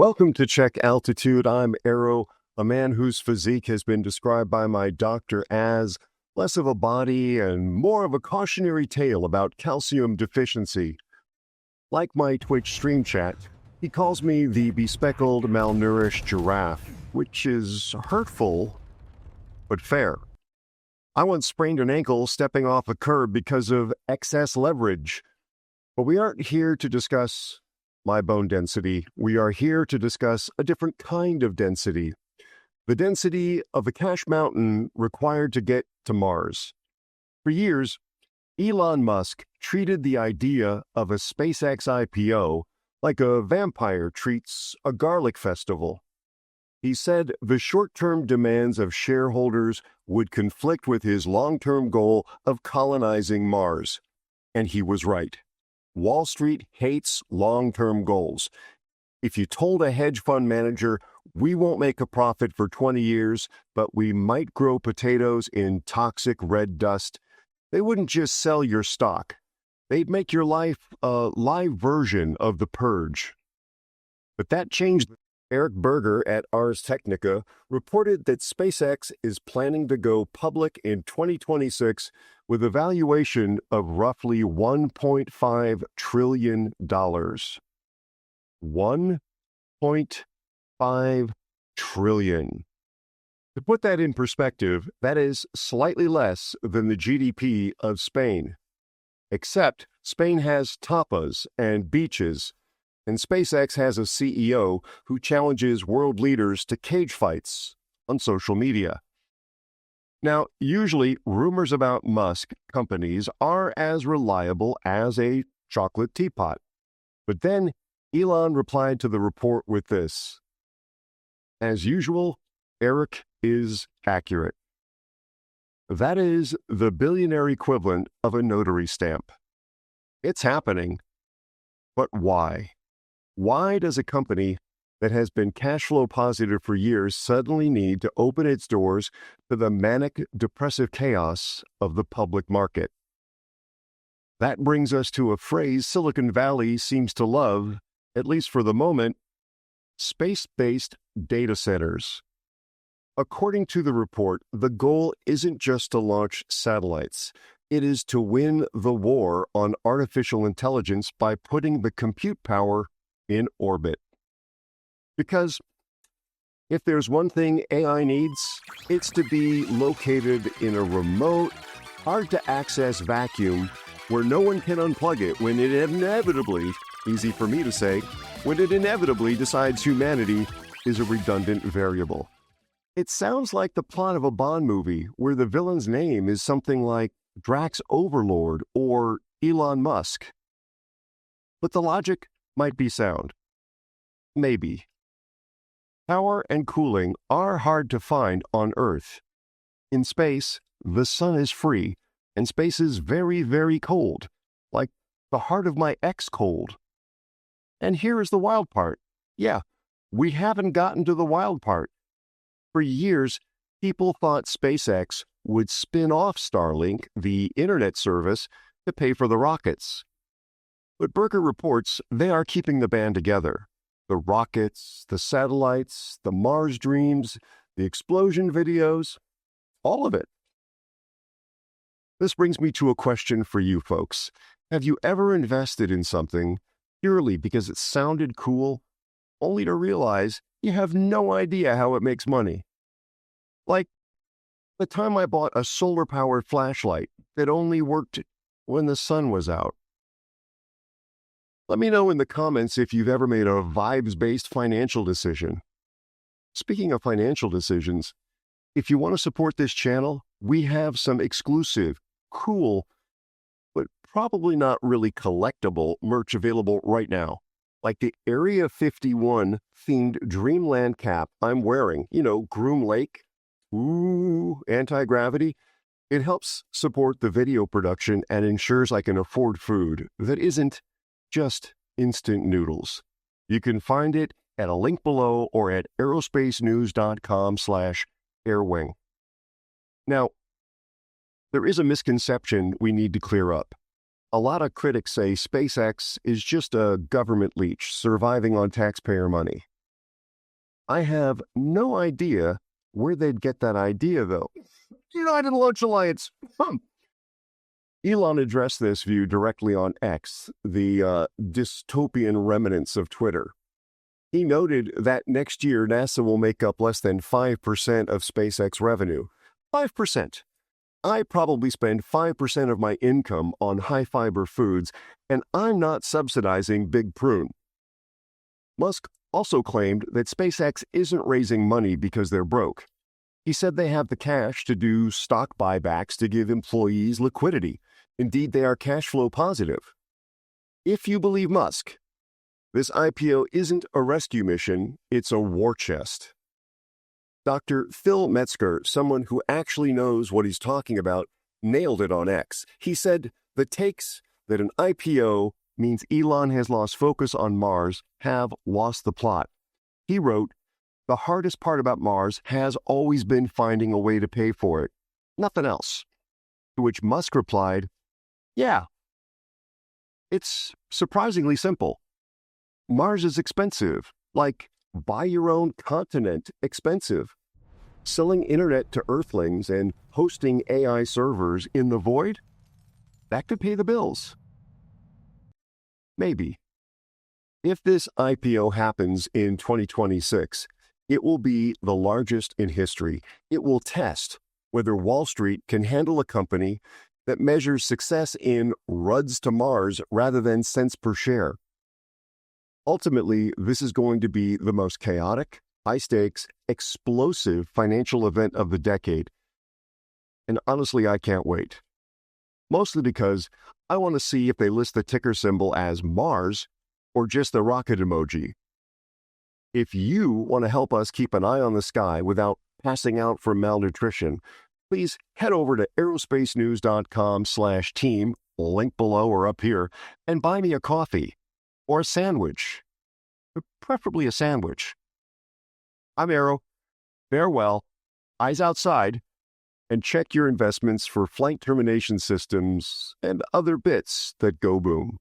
Welcome to Check Altitude. I'm Aero, a man whose physique has been described by my doctor as less of a body and more of a cautionary tale about calcium deficiency. Like my Twitch stream chat, he calls me the bespectacled, malnourished giraffe, which is hurtful, but fair. I once sprained an ankle stepping off a curb because of excess leverage. But we aren't here to discuss my bone density. We are here to discuss a different kind of density. The density of a cash mountain required to get to Mars. For years, Elon Musk treated the idea of a SpaceX IPO like a vampire treats a garlic festival. He said the short-term demands of shareholders would conflict with his long-term goal of colonizing Mars. And he was right. Wall Street hates long-term goals. If you told a hedge fund manager, we won't make a profit for 20 years, but we might grow potatoes in toxic red dust, they wouldn't just sell your stock. They'd make your life a live version of The Purge. But that changed. Berger at Technica reported that SpaceX is planning to go public in 2026 with a valuation of roughly $1.5 trillion. $1.5 trillion. To put that in perspective, that is slightly less than the GDP of Spain. Except Spain has tapas and beaches, and SpaceX has a CEO who challenges world leaders to cage fights on social media. Now, usually rumors about Musk companies are as reliable as a chocolate teapot. But then Elon replied to the report with this: "As usual, Eric is accurate." That is the billionaire equivalent of a notary stamp. It's happening. But why? Why does a company that has been cash flow positive for years suddenly need to open its doors to the manic, depressive chaos of the public market? That brings us to a phrase Silicon Valley seems to love, at least for the moment: space-based data centers. According to the report, the goal isn't just to launch satellites. It is to win the war on artificial intelligence by putting the compute power in orbit. Because if there's one thing AI needs, it's to be located in a remote, hard-to-access vacuum where no one can unplug it when it inevitably, easy for me to say, when it inevitably decides humanity is a redundant variable. It sounds like the plot of a Bond movie where the villain's name is something like Drax Overlord or Elon Musk. But the logic might be sound. Maybe. Power and cooling are hard to find on Earth. In space, the sun is free, and space is very, very cold, like the heart of my ex cold. And here is the wild part. Yeah, we haven't gotten to the wild part. For years, people thought SpaceX would spin off Starlink, the internet service, to pay for the rockets. But Berger reports they are keeping the band together. The rockets, the satellites, the Mars dreams, the explosion videos, all of it. This brings me to a question for you folks. Have you ever invested in something purely because it sounded cool, only to realize you have no idea how it makes money? Like the time I bought a solar-powered flashlight that only worked when the sun was out. Let me know in the comments if you've ever made a vibes-based financial decision. Speaking of financial decisions, if you want to support this channel, we have some exclusive, cool, but probably not really collectible merch available right now. Like the Area 51 themed Dreamland cap I'm wearing, Groom Lake. Ooh, anti-gravity. It helps support the video production and ensures I can afford food that isn't just instant noodles. You can find it at a link below or at AeroSpaceNews.com/airwing. Now, there is a misconception we need to clear up. A lot of critics say SpaceX is just a government leech surviving on taxpayer money. I have no idea where they'd get that idea, though. United Launch Alliance. Elon addressed this view directly on X, the dystopian remnants of Twitter. He noted that next year NASA will make up less than 5% of SpaceX revenue. 5%. I probably spend 5% of my income on high-fiber foods, and I'm not subsidizing Big Prune. Musk also claimed that SpaceX isn't raising money because they're broke. He said they have the cash to do stock buybacks to give employees liquidity. Indeed, they are cash flow positive. If you believe Musk, this IPO isn't a rescue mission, it's a war chest. Dr. Phil Metzger, someone who actually knows what he's talking about, nailed it on X. He said the takes that an IPO means Elon has lost focus on Mars have lost the plot. He wrote, "The hardest part about Mars has always been finding a way to pay for it. Nothing else." To which Musk replied, "Yeah, it's surprisingly simple. Mars is expensive, like buy your own continent expensive. Selling internet to Earthlings and hosting AI servers in the void? That could pay the bills." Maybe. If this IPO happens in 2026, it will be the largest in history. It will test whether Wall Street can handle a company that measures success in ruds to Mars rather than cents per share. Ultimately, this is going to be the most chaotic, high-stakes, explosive financial event of the decade. And honestly, I can't wait. Mostly because I want to see if they list the ticker symbol as Mars or just the rocket emoji. If you want to help us keep an eye on the sky without passing out from malnutrition, please head over to AeroSpaceNews.com/team, link below or up here, and buy me a coffee or a sandwich, preferably a sandwich. I'm Aero. Farewell. Eyes outside. And check your investments for flight termination systems and other bits that go boom.